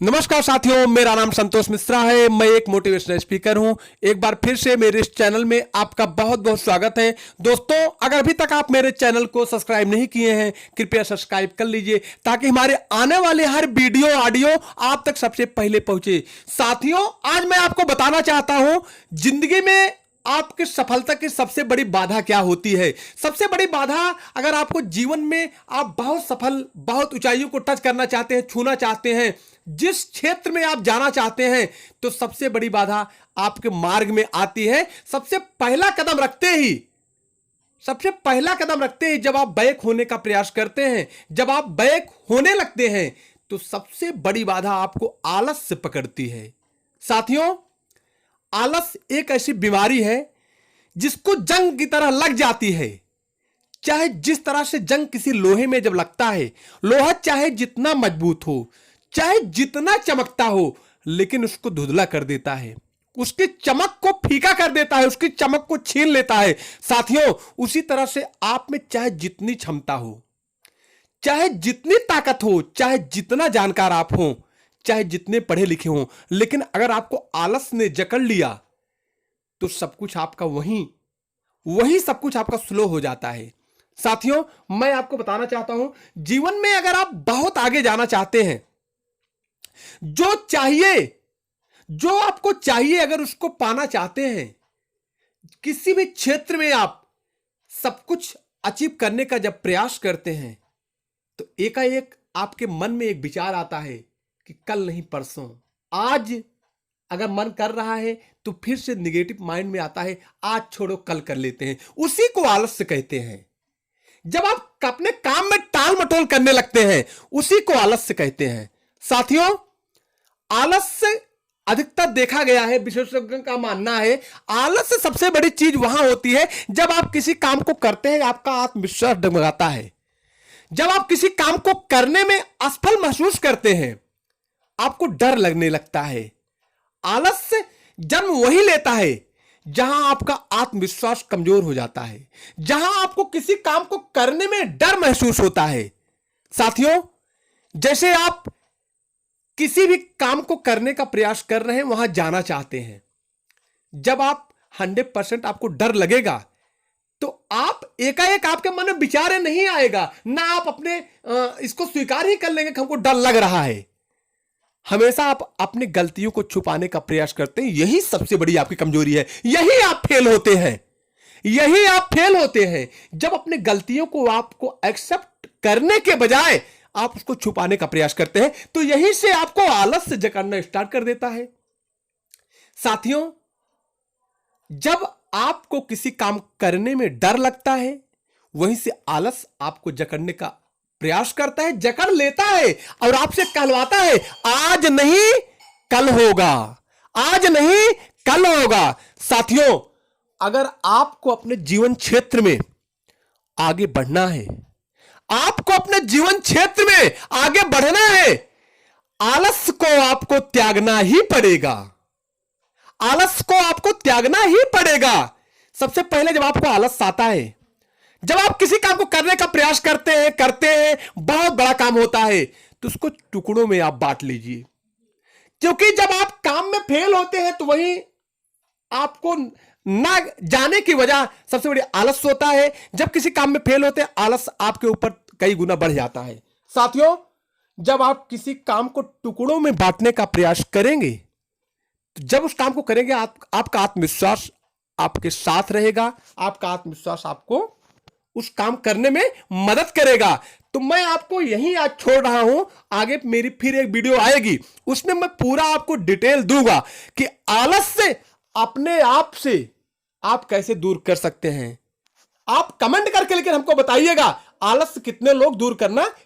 नमस्कार साथियों, मेरा नाम संतोष मिश्रा है। मैं एक मोटिवेशनल स्पीकर हूं। एक बार फिर से मेरे इस चैनल में आपका बहुत बहुत स्वागत है। दोस्तों, अगर अभी तक आप मेरे चैनल को सब्सक्राइब नहीं किए हैं, कृपया सब्सक्राइब कर लीजिए ताकि हमारे आने वाले हर वीडियो ऑडियो आप तक सबसे पहले पहुंचे। साथियों, आज मैं आपको बताना चाहता हूं जिंदगी में आपकी सफलता की सबसे बड़ी बाधा क्या होती है। सबसे बड़ी बाधा, अगर आपको जीवन में आप बहुत सफल, बहुत ऊंचाइयों को टच करना चाहते हैं, छूना चाहते हैं, जिस क्षेत्र में आप जाना चाहते हैं, तो सबसे बड़ी बाधा आपके मार्ग में आती है। सबसे पहला कदम रखते ही जब आप बैक होने का प्रयास करते हैं, जब आप बैक होने लगते हैं, तो सबसे बड़ी बाधा आपको आलस से पकड़ती है। साथियों, आलस एक ऐसी बीमारी है जिसको जंग की तरह लग जाती है। चाहे जिस तरह से जंग किसी लोहे में जब लगता है, लोहा चाहे जितना मजबूत हो, चाहे जितना चमकता हो, लेकिन उसको धुंधला कर देता है, उसकी चमक को फीका कर देता है, उसकी चमक को छीन लेता है। साथियों, उसी तरह से आप में चाहे जितनी क्षमता हो, चाहे जितनी ताकत हो, चाहे जितना जानकार आप हो, चाहे जितने पढ़े लिखे हों, लेकिन अगर आपको आलस ने जकड़ लिया तो सब कुछ आपका वही सब कुछ आपका स्लो हो जाता है। साथियों, मैं आपको बताना चाहता हूं, जीवन में अगर आप बहुत आगे जाना चाहते हैं, जो आपको चाहिए, अगर उसको पाना चाहते हैं, किसी भी क्षेत्र में आप सब कुछ अचीव करने का जब प्रयास करते हैं, तो एकाएक आपके मन में एक विचार आता है कि कल नहीं परसों। आज अगर मन कर रहा है तो फिर से निगेटिव माइंड में आता है, आज छोड़ो कल कर लेते हैं। उसी को आलस्य कहते हैं। जब आप अपने काम में टाल मटोल करने लगते हैं, उसी को आलस्य कहते हैं। साथियों, आलस्य अधिकतर देखा गया है, विशेषज्ञों का मानना है, आलस्य सबसे बड़ी चीज वहां होती है जब आप किसी काम को करते हैं, आपका आत्मविश्वास डगमगाता है। जब आप किसी काम को करने में असफल महसूस करते हैं, आपको डर लगने लगता है। आलस्य जन्म वही लेता है जहां आपका आत्मविश्वास कमजोर हो जाता है, जहां आपको किसी काम को करने में डर महसूस होता है। साथियों, जैसे आप किसी भी काम को करने का प्रयास कर रहे हैं, वहां जाना चाहते हैं, जब आप 100% आपको डर लगेगा, तो आप एकाएक आपके मन में विचार नहीं आएगा, ना आप अपने इसको स्वीकार ही कर लेंगे कि हमको डर लग रहा है। हमेशा आप अपनी गलतियों को छुपाने का प्रयास करते हैं। यही सबसे बड़ी आपकी कमजोरी है। यही आप फेल होते हैं जब अपनी गलतियों को आपको एक्सेप्ट करने के बजाय आप उसको छुपाने का प्रयास करते हैं, तो यहीं से आपको आलस्य जकड़ना स्टार्ट कर देता है। साथियों, जब आपको किसी काम करने में डर लगता है, वहीं से आलस आपको जकड़ने का प्रयास करता है, जकड़ लेता है और आपसे कहलवाता है, आज नहीं कल होगा, आज नहीं कल होगा। साथियों, अगर आपको अपने जीवन क्षेत्र में आगे बढ़ना है, आपको अपने जीवन क्षेत्र में आगे बढ़ना है, आलस को आपको त्यागना ही पड़ेगा। आलस को आपको त्यागना ही पड़ेगा। सबसे पहले जब आपको आलस आता है, जब आप किसी काम को करने का प्रयास करते हैं, बहुत बड़ा काम होता है, तो उसको टुकड़ों में आप बांट लीजिए। क्योंकि जब आप काम में फेल होते हैं, तो वही आपको ना जाने की वजह सबसे बड़ी आलस होता है। जब किसी काम में फेल होते हैं, आलस आपके ऊपर कई गुना बढ़ जाता है। साथियों, जब आप किसी काम को टुकड़ों में बांटने का प्रयास करेंगे, तो जब उस काम को करेंगे, आपका आत्मविश्वास आपके साथ रहेगा, आपका आत्मविश्वास आपको उस काम करने में मदद करेगा। तो मैं आपको यहीं आज छोड़ रहा हूं। आगे मेरी फिर एक वीडियो आएगी, उसमें मैं पूरा आपको डिटेल दूंगा कि आलस से अपने आप से आप कैसे दूर कर सकते हैं। आप कमेंट करके लेकिन हमको बताइएगा, आलस कितने लोग दूर करना चाहते हैं।